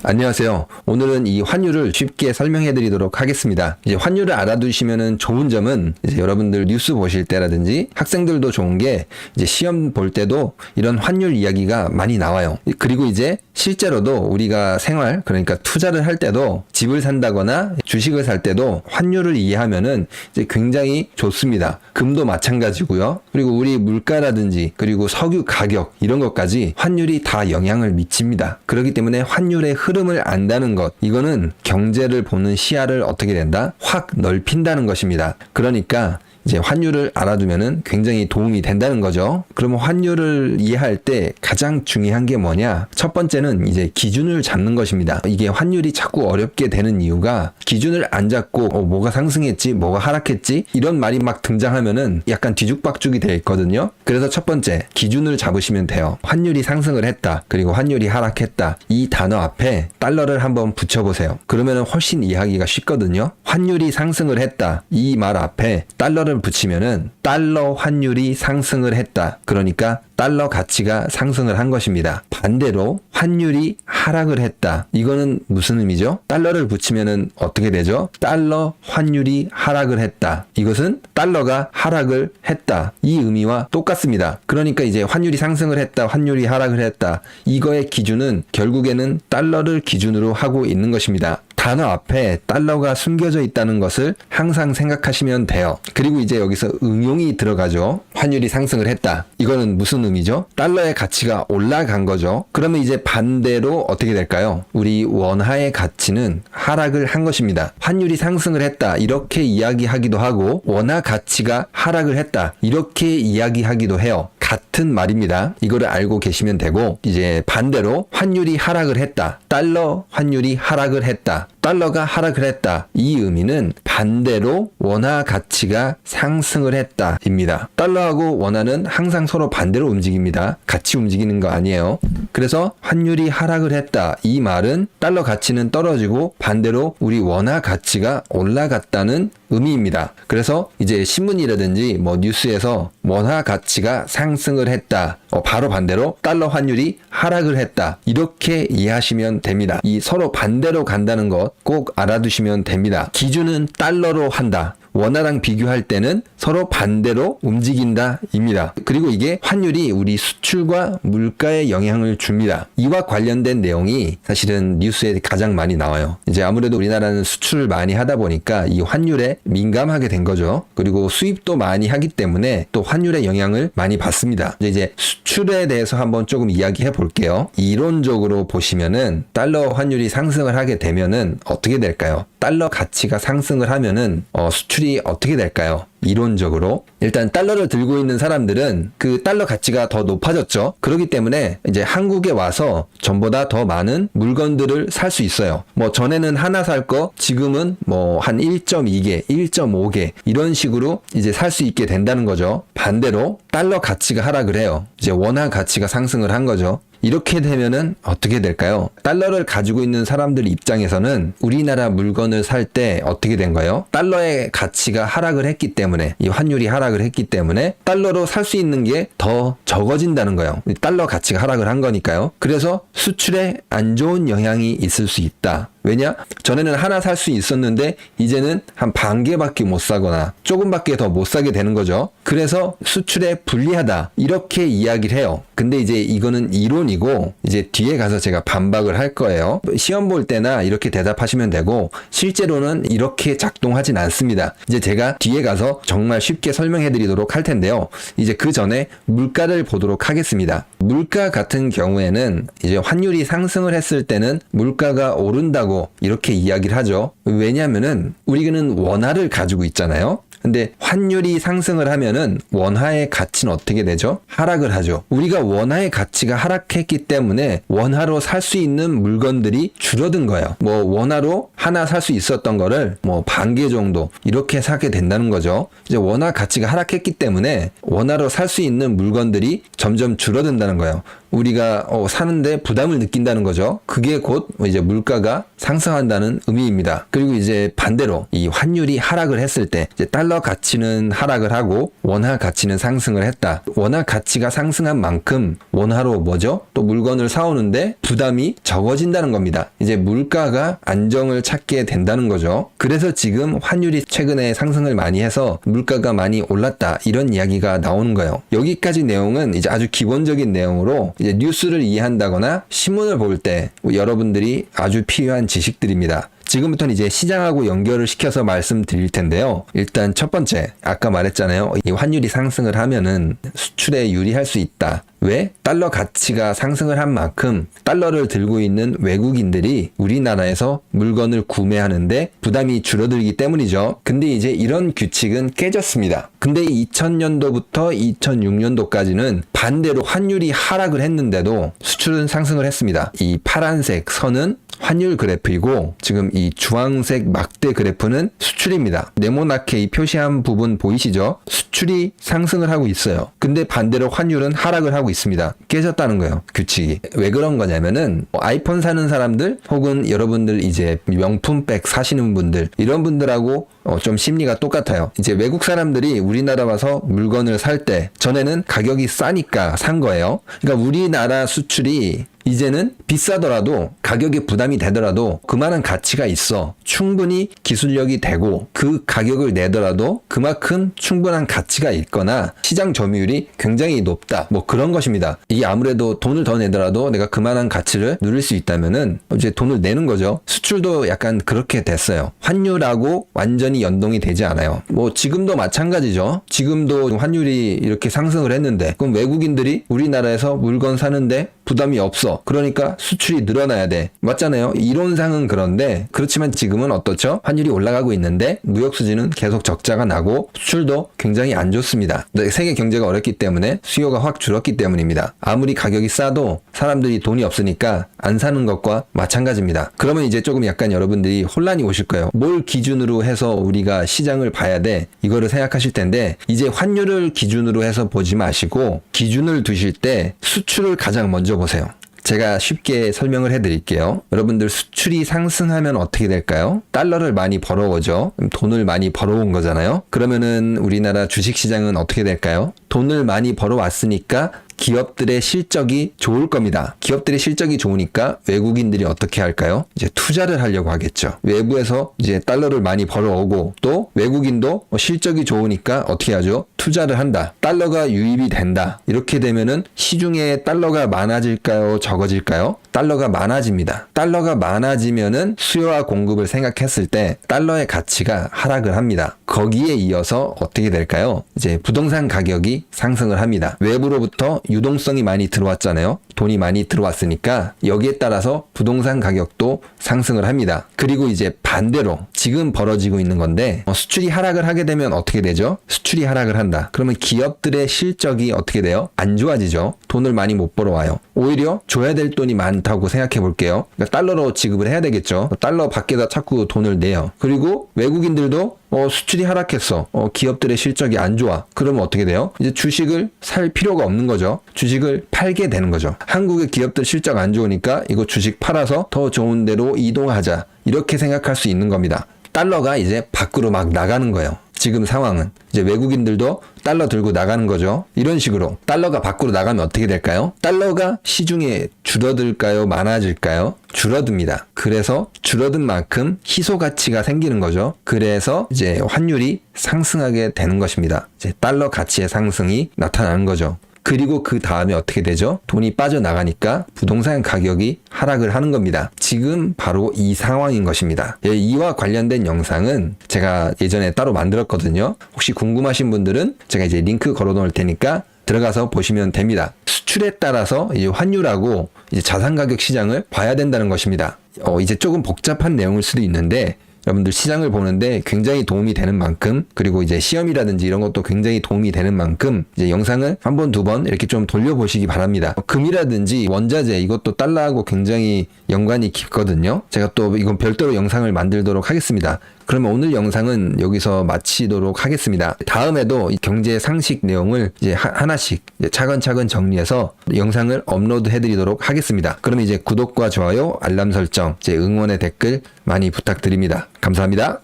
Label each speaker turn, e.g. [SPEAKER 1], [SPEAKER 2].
[SPEAKER 1] 안녕하세요. 오늘은 이 환율을 쉽게 설명해 드리도록 하겠습니다. 이제 환율을 알아두시면은 좋은 점은 이제 여러분들 뉴스 보실 때라든지 학생들도 좋은 게 이제 시험 볼 때도 이런 환율 이야기가 많이 나와요. 그리고 이제 실제로도 우리가 생활, 그러니까 투자를 할 때도 집을 산다거나 주식을 살 때도 환율을 이해하면은 이제 굉장히 좋습니다. 금도 마찬가지고요. 그리고 우리 물가라든지 그리고 석유 가격 이런 것까지 환율이 다 영향을 미칩니다. 그렇기 때문에 환율의 흐름을 안다는 것, 이거는 경제를 보는 시야를 어떻게 된다? 확 넓힌다는 것입니다. 그러니까 이제 환율을 알아두면은 굉장히 도움이 된다는 거죠. 그러면 환율을 이해할 때 가장 중요한 게 뭐냐? 첫 번째는 이제 기준을 잡는 것입니다. 이게 환율이 자꾸 어렵게 되는 이유가 기준을 안 잡고 뭐가 상승했지, 뭐가 하락했지 이런 말이 막 등장하면은 약간 뒤죽박죽이 돼 있거든요. 그래서 첫 번째 기준을 잡으시면 돼요. 환율이 상승을 했다, 그리고 환율이 하락했다, 이 단어 앞에 달러를 한번 붙여보세요. 그러면은 훨씬 이해하기가 쉽거든요. 환율이 상승을 했다, 이 말 앞에 달러를 붙이면은 달러 환율이 상승을 했다. 그러니까 달러 가치가 상승을 한 것입니다. 반대로 환율이 하락을 했다. 이거는 무슨 의미죠? 달러를 붙이면은 어떻게 되죠? 달러 환율이 하락을 했다. 이것은 달러가 하락을 했다. 이 의미와 똑같습니다. 그러니까 이제 환율이 상승을 했다, 환율이 하락을 했다. 이거의 기준은 결국에는 달러를 기준으로 하고 있는 것입니다. 단어 앞에 달러가 숨겨져 있다는 것을 항상 생각하시면 돼요. 그리고 이제 여기서 응용이 들어가죠. 환율이 상승을 했다. 이거는 무슨 의미죠? 달러의 가치가 올라간 거죠. 그러면 이제 반대로 어떻게 될까요? 우리 원화의 가치는 하락을 한 것입니다. 환율이 상승을 했다, 이렇게 이야기하기도 하고 원화 가치가 하락을 했다, 이렇게 이야기하기도 해요. 같은 말입니다. 이거를 알고 계시면 되고, 이제 반대로 환율이 하락을 했다, 달러 환율이 하락을 했다, 달러가 하락을 했다, 이 의미는 반대로 원화 가치가 상승을 했다 입니다. 달러하고 원화는 항상 서로 반대로 움직입니다. 같이 움직이는 거 아니에요. 그래서 환율이 하락을 했다, 이 말은 달러 가치는 떨어지고 반대로 우리 원화 가치가 올라갔다는 의미입니다. 그래서 이제 신문이라든지 뭐 뉴스에서 원화 가치가 상승을 했다, 바로 반대로 달러 환율이 하락을 했다, 이렇게 이해하시면 됩니다. 이 서로 반대로 간다는 것 꼭 알아두시면 됩니다. 기준은 달러로 한다, 원화랑 비교할 때는 서로 반대로 움직인다 입니다. 그리고 이게 환율이 우리 수출과 물가에 영향을 줍니다. 이와 관련된 내용이 사실은 뉴스에 가장 많이 나와요. 이제 아무래도 우리나라는 수출을 많이 하다 보니까 이 환율에 민감하게 된 거죠. 그리고 수입도 많이 하기 때문에 또 환율의 영향을 많이 받습니다. 이제 수출에 대해서 한번 조금 이야기해 볼게요. 이론적으로 보시면은 달러 환율이 상승을 하게 되면은 어떻게 될까요? 달러 가치가 상승을 하면은 수출이 어떻게 될까요? 이론적으로 일단 달러를 들고 있는 사람들은 그 달러 가치가 더 높아졌죠. 그렇기 때문에 이제 한국에 와서 전보다 더 많은 물건들을 살 수 있어요. 뭐 전에는 하나 살 거 지금은 뭐 한 1.2개, 1.5개 이런 식으로 이제 살 수 있게 된다는 거죠. 반대로 달러 가치가 하락을 해요. 이제 원화 가치가 상승을 한 거죠. 이렇게 되면은 어떻게 될까요? 달러를 가지고 있는 사람들 입장에서는 우리나라 물건을 살 때 어떻게 된 거예요? 달러의 가치가 하락을 했기 때문에, 이 환율이 하락을 했기 때문에 달러로 살 수 있는 게 더 적어진다는 거예요. 달러 가치가 하락을 한 거니까요. 그래서 수출에 안 좋은 영향이 있을 수 있다. 왜냐? 전에는 하나 살 수 있었는데 이제는 한 반 개밖에 못 사거나 조금밖에 더 못 사게 되는 거죠. 그래서 수출에 불리하다, 이렇게 이야기를 해요. 근데 이제 이거는 이론이고 이제 뒤에 가서 제가 반박을 할 거예요. 시험 볼 때나 이렇게 대답하시면 되고 실제로는 이렇게 작동하진 않습니다. 이제 제가 뒤에 가서 정말 쉽게 설명해 드리도록 할 텐데요. 이제 그 전에 물가를 보도록 하겠습니다. 물가 같은 경우에는 이제 환율이 상승을 했을 때는 물가가 오른다고 이렇게 이야기를 하죠. 왜냐하면은 우리는 원화를 가지고 있잖아요. 근데 환율이 상승을 하면은 원화의 가치는 어떻게 되죠? 하락을 하죠. 우리가 원화의 가치가 하락했기 때문에 원화로 살 수 있는 물건들이 줄어든 거예요. 뭐 원화로 하나 살 수 있었던 거를 뭐 반 개 정도 이렇게 사게 된다는 거죠. 이제 원화 가치가 하락했기 때문에 원화로 살 수 있는 물건들이 점점 줄어든다는 거예요. 우리가 사는데 부담을 느낀다는 거죠. 그게 곧 이제 물가가 상승한다는 의미입니다. 그리고 이제 반대로 이 환율이 하락을 했을 때 이제 달러 가치는 하락을 하고 원화 가치는 상승을 했다. 원화 가치가 상승한 만큼 원화로 뭐죠? 또 물건을 사오는데 부담이 적어진다는 겁니다. 이제 물가가 안정을 찾게 된다는 거죠. 그래서 지금 환율이 최근에 상승을 많이 해서 물가가 많이 올랐다. 이런 이야기가 나오는 거예요. 여기까지 내용은 이제 아주 기본적인 내용으로 이제 뉴스를 이해한다거나 신문을 볼 때 여러분들이 아주 필요한 지식들입니다. 지금부터는 이제 시장하고 연결을 시켜서 말씀드릴 텐데요. 일단 첫 번째, 아까 말했잖아요. 이 환율이 상승을 하면은 수출에 유리할 수 있다. 왜? 달러 가치가 상승을 한 만큼 달러를 들고 있는 외국인들이 우리나라에서 물건을 구매하는데 부담이 줄어들기 때문이죠. 근데 이제 이런 규칙은 깨졌습니다. 근데 2000년도부터 2006년도까지는 반대로 환율이 하락을 했는데도 수출은 상승을 했습니다. 이 파란색 선은 환율 그래프이고 지금 이 주황색 막대 그래프는 수출입니다. 네모나게 이 표시한 부분 보이시죠? 수출이 상승을 하고 있어요. 근데 반대로 환율은 하락을 하고 있습니다. 깨졌다는 거예요. 규칙이. 왜 그런 거냐면은 아이폰 사는 사람들 혹은 여러분들 이제 명품백 사시는 분들 이런 분들하고 좀 심리가 똑같아요. 이제 외국 사람들이 우리나라 와서 물건을 살 때 전에는 가격이 싸니까 산 거예요. 그러니까 우리나라 수출이 이제는 비싸더라도 가격이 부담이 되더라도 그만한 가치가 있어. 충분히 기술력이 되고 그 가격을 내더라도 그만큼 충분한 가치가 있거나 시장 점유율이 굉장히 높다. 뭐 그런 것입니다. 이게 아무래도 돈을 더 내더라도 내가 그만한 가치를 누릴 수 있다면은 이제 돈을 내는 거죠. 수출도 약간 그렇게 됐어요. 환율하고 완전히 연동이 되지 않아요. 뭐 지금도 마찬가지죠. 지금도 환율이 이렇게 상승을 했는데 그럼 외국인들이 우리나라에서 물건 사는데 부담이 없어. 그러니까 수출이 늘어나야 돼. 맞잖아요. 이론상은 그런데 그렇지만 지금은 어떻죠? 환율이 올라가고 있는데 무역 수지는 계속 적자가 나고 수출도 굉장히 안 좋습니다. 세계 경제가 어렵기 때문에 수요가 확 줄었기 때문입니다. 아무리 가격이 싸도 사람들이 돈이 없으니까 안 사는 것과 마찬가지입니다. 그러면 이제 조금 약간 여러분들이 혼란이 오실 거예요. 뭘 기준으로 해서 우리가 시장을 봐야 돼? 이거를 생각하실 텐데 이제 환율을 기준으로 해서 보지 마시고 기준을 두실 때 수출을 가장 먼저 보세요. 제가 쉽게 설명을 해드릴게요. 여러분들 수출이 상승하면 어떻게 될까요? 달러를 많이 벌어오죠. 돈을 많이 벌어온 거잖아요. 그러면은 우리나라 주식시장은 어떻게 될까요? 돈을 많이 벌어왔으니까 기업들의 실적이 좋을 겁니다. 기업들의 실적이 좋으니까 외국인들이 어떻게 할까요? 이제 투자를 하려고 하겠죠. 외부에서 이제 달러를 많이 벌어오고 또 외국인도 실적이 좋으니까 어떻게 하죠? 투자를 한다. 달러가 유입이 된다. 이렇게 되면은 시중에 달러가 많아질까요? 적어질까요? 달러가 많아집니다. 달러가 많아지면은 수요와 공급을 생각했을 때 달러의 가치가 하락을 합니다. 거기에 이어서 어떻게 될까요? 이제 부동산 가격이 상승을 합니다. 외부로부터 유동성이 많이 들어왔잖아요. 돈이 많이 들어왔으니까 여기에 따라서 부동산 가격도 상승을 합니다. 그리고 이제 반대로 지금 벌어지고 있는 건데 수출이 하락을 하게 되면 어떻게 되죠? 수출이 하락을 한다. 그러면 기업들의 실적이 어떻게 돼요? 안 좋아지죠. 돈을 많이 못 벌어와요. 오히려 줘야 될 돈이 많다고 생각해 볼게요. 그러니까 달러로 지급을 해야 되겠죠. 달러 밖에다 자꾸 돈을 내요. 그리고 외국인들도 수출이 하락했어. 기업들의 실적이 안 좋아. 그러면 어떻게 돼요? 이제 주식을 살 필요가 없는 거죠. 주식을 팔게 되는 거죠. 한국의 기업들 실적 안 좋으니까 이거 주식 팔아서 더 좋은 데로 이동하자. 이렇게 생각할 수 있는 겁니다. 달러가 이제 밖으로 막 나가는 거예요. 지금 상황은 이제 외국인들도 달러 들고 나가는 거죠. 이런 식으로 달러가 밖으로 나가면 어떻게 될까요? 달러가 시중에 줄어들까요? 많아질까요? 줄어듭니다. 그래서 줄어든 만큼 희소 가치가 생기는 거죠. 그래서 이제 환율이 상승하게 되는 것입니다. 이제 달러 가치의 상승이 나타나는 거죠. 그리고 그 다음에 어떻게 되죠? 돈이 빠져나가니까 부동산 가격이 하락을 하는 겁니다. 지금 바로 이 상황인 것입니다. 이와 관련된 영상은 제가 예전에 따로 만들었거든요. 혹시 궁금하신 분들은 제가 이제 링크 걸어 놓을 테니까 들어가서 보시면 됩니다. 수출에 따라서 이제 환율하고 이제 자산 가격 시장을 봐야 된다는 것입니다. 이제 조금 복잡한 내용일 수도 있는데 여러분들 시장을 보는데 굉장히 도움이 되는 만큼 그리고 이제 시험이라든지 이런 것도 굉장히 도움이 되는 만큼 이제 영상을 한 번, 두 번 이렇게 좀 돌려보시기 바랍니다. 금이라든지 원자재 이것도 달러하고 굉장히 연관이 깊거든요. 제가 또 이건 별도로 영상을 만들도록 하겠습니다. 그러면 오늘 영상은 여기서 마치도록 하겠습니다. 다음에도 이 경제 상식 내용을 이제 하나씩 이제 차근차근 정리해서 영상을 업로드 해드리도록 하겠습니다. 그럼 이제 구독과 좋아요, 알람 설정, 이제 응원의 댓글 많이 부탁드립니다. 감사합니다.